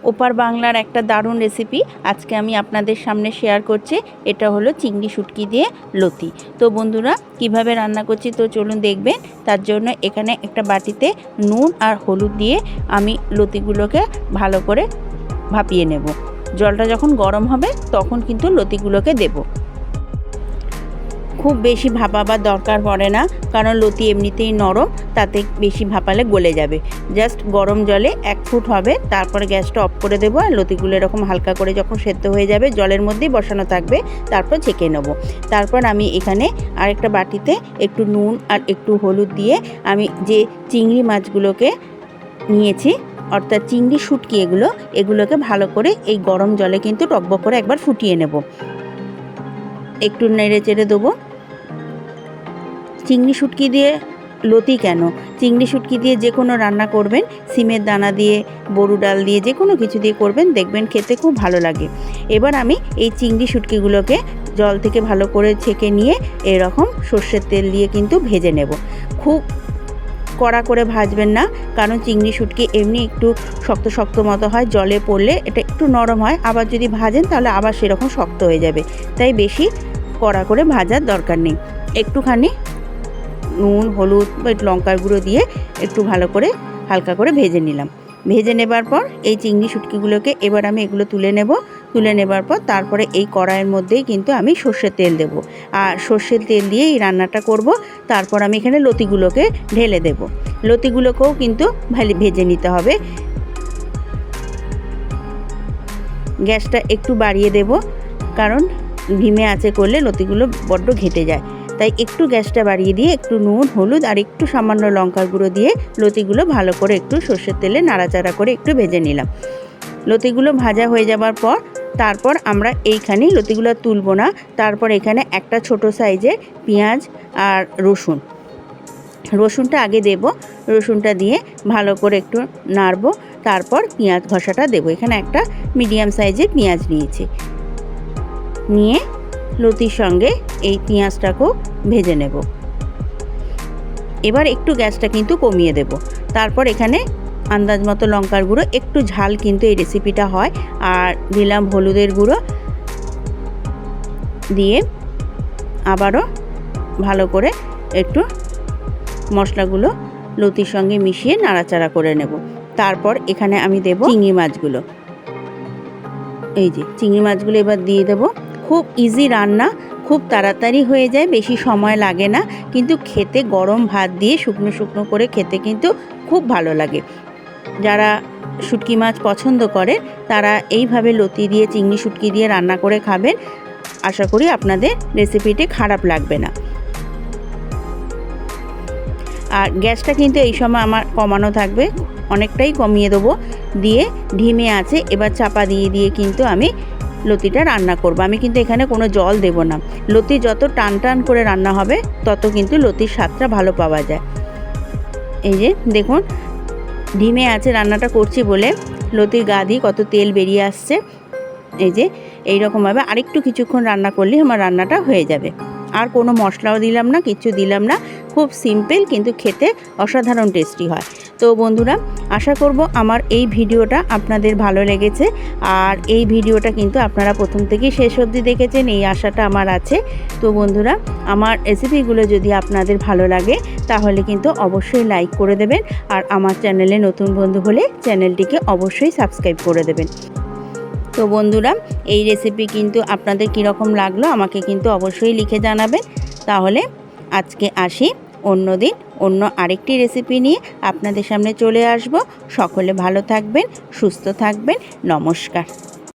ওপার বাংলার একটা দারুণ রেসিপি আজকে আমি আপনাদের সামনে শেয়ার করছি। এটা হলো চিংড়ি শুটকি দিয়ে লতি। তো বন্ধুরা কিভাবে রান্না করছি তো চলুন দেখবেন। তার জন্য এখানে একটা বাটিতে নুন আর হলুদ দিয়ে আমি লতিগুলোকে ভালো করে ভাপিয়ে নেব। জলটা যখন গরম হবে তখন কিন্তু লতিগুলোকে দেব। খুব বেশি ভাপাবার দরকার পড়ে না, কারণ লতি এমনিতেই নরম, তাতে বেশি ভাপালে গলে যাবে। জাস্ট গরম জলে 1 ফুট হবে, তারপরে গ্যাসটা অফ করে দেবো। আর লতিগুলো এরকম হালকা করে যখন সেদ্ধ হয়ে যাবে জলের মধ্যেই বসানো থাকবে, তারপর ছেঁকে নেব। তারপর আমি এখানে আরেকটা বাটিতে একটু নুন আর একটু হলুদ দিয়ে আমি যে চিংড়ি মাছগুলোকে নিয়েছি, অর্থাৎ চিংড়ি শুটকি এগুলোকে ভালো করে এই গরম জলে কিন্তু টকবক করে একবার ফুটিয়ে নেব। একটু নেড়ে চেড়ে দেবো। চিংড়ি শুটকি দিয়ে লতি কেন, চিংড়ি শুটকি দিয়ে যে কোনো রান্না করবেন, সিমের দানা দিয়ে, বড়ু ডাল দিয়ে, যে কোনো কিছু দিয়ে করবেন, দেখবেন খেতে খুব ভালো লাগে। এবার আমি এই চিংড়ি শুটকিগুলোকে জল থেকে ভালো করে ছেঁকে নিয়ে এরকম সর্ষের তেল দিয়ে কিন্তু ভেজে নেব। খুব কড়া করে ভাজবেন না, কারণ চিংড়ি শুটকি এমনি একটু শক্ত শক্ত মতো হয়, জলে পড়লে এটা একটু নরম হয়, আবার যদি ভাজেন তাহলে আবার সেরকম শক্ত হয়ে যাবে। তাই বেশি কড়া করে ভাজার দরকার নেই। একটুখানি নুন, হলুদ বা লঙ্কার গুঁড়ো দিয়ে একটু ভালো করে হালকা করে ভেজে নিলাম। ভেজে নেবার পর এই চিংড়ি শুটকিগুলোকে এবার আমি এগুলো তুলে নেব। তুলে নেবার পর তারপরে এই কড়াইয়ের মধ্যেই কিন্তু আমি সর্ষের তেল দেব। আর সর্ষের তেল দিয়ে এই রান্নাটা করব। তারপর আমি এখানে লতিগুলোকে ঢেলে দেব। লতিগুলোকেও কিন্তু ভেজে নিতে হবে। গ্যাসটা একটু বাড়িয়ে দেব, কারণ ধিমে আঁচে করলে লতিগুলো বড্ড ঘেটে যায়। তাই একটু গ্যাসটা বাড়িয়ে দিয়ে একটু নুন, হলুদ আর একটু সামান্য লঙ্কার গুঁড়ো দিয়ে লতিগুলো ভালো করে একটু সর্ষের তেলে নাড়াচাড়া করে একটু ভেজে নিলাম। লতিগুলো ভাজা হয়ে যাবার পর তারপর আমরা এইখানে লতিগুলো তুলব না। তারপর এখানে একটা ছোট সাইজের পেঁয়াজ আর রসুনটা আগে দেব। রসুনটা দিয়ে ভালো করে একটু নাড়ব। তারপর পেঁয়াজ ঘষাটা দেব। এখানে একটা মিডিয়াম সাইজের পেঁয়াজ নিয়েছি। নিয়ে লতির সঙ্গে এই পেঁয়াজটাকেও ভেজে নেব। এবার একটু গ্যাসটা কিন্তু কমিয়ে দেব। তারপর এখানে আন্দাজ মতো লঙ্কার গুঁড়ো, একটু ঝাল কিন্তু এই রেসিপিটা হয়, আর দিলাম হলুদের গুঁড়ো দিয়ে আবারও ভালো করে একটু মশলাগুলো লতির সঙ্গে মিশিয়ে নাড়াচাড়া করে নেব। তারপর এখানে আমি দেব চিংড়ি মাছগুলো। এই যে চিংড়ি মাছগুলো এবার দিয়ে দেব। খুব ইজি রান্না, খুব তাড়াতাড়ি হয়ে যায়, বেশি সময় লাগে না, কিন্তু খেতে গরম ভাত দিয়ে শুকনো শুকনো করে খেতে কিন্তু খুব ভালো লাগে। যারা শুটকি মাছ পছন্দ করে তারা এইভাবে লতি দিয়ে, চিংড়ি শুটকি দিয়ে রান্না করে খাবেন। আশা করি আপনাদের রেসিপিটি খারাপ লাগবে না। আর গ্যাসটা কিন্তু এই সময় আমার কমানো থাকবে, অনেকটাই কমিয়ে দেবো। দিয়ে ধিমে আছে এবার চাপা দিয়ে কিন্তু আমি লতিটা রান্না করব। আমি কিন্তু এখানে কোনো জল দেব না। লতি যত টান টান করে রান্না হবে তত কিন্তু লতির স্বাদটা ভালো পাওয়া যায়। এই যে দেখুন, ধিমে আছে রান্নাটা করছি বলে লতির গা দিয়ে কত তেল বেরিয়ে আসছে। এই যে এইরকমভাবে আরেকটু কিছুক্ষণ রান্না করলে আমার রান্নাটা হয়ে যাবে। আর কোনো মশলাও দিলাম না, কিচ্ছু দিলাম না। খুব সিম্পল, কিন্তু খেতে অসাধারণ টেস্টি হয়। তো বন্ধুরা, আশা করব আমার এই ভিডিওটা আপনাদের ভালো লেগেছে। আর এই ভিডিওটা কিন্তু আপনারা প্রথম থেকেই শেষ অবধি দেখেছেন, এই আশাটা আমার আছে। তো বন্ধুরা, আমার রেসিপিগুলো যদি আপনাদের ভালো লাগে তাহলে কিন্তু অবশ্যই লাইক করে দেবেন। আর আমার চ্যানেলে নতুন বন্ধু হলে চ্যানেলটিকে অবশ্যই সাবস্ক্রাইব করে দেবেন। তো বন্ধুরা, এই রেসিপি কিন্তু আপনাদের কীরকম লাগলো আমাকে কিন্তু অবশ্যই লিখে জানাবেন। তাহলে আজকে আসি, অন্য দিন অন্য আরেকটি রেসিপি নিয়ে আপনাদের সামনে চলে আসব। সকলে ভালো থাকবেন, সুস্থ থাকবেন। নমস্কার।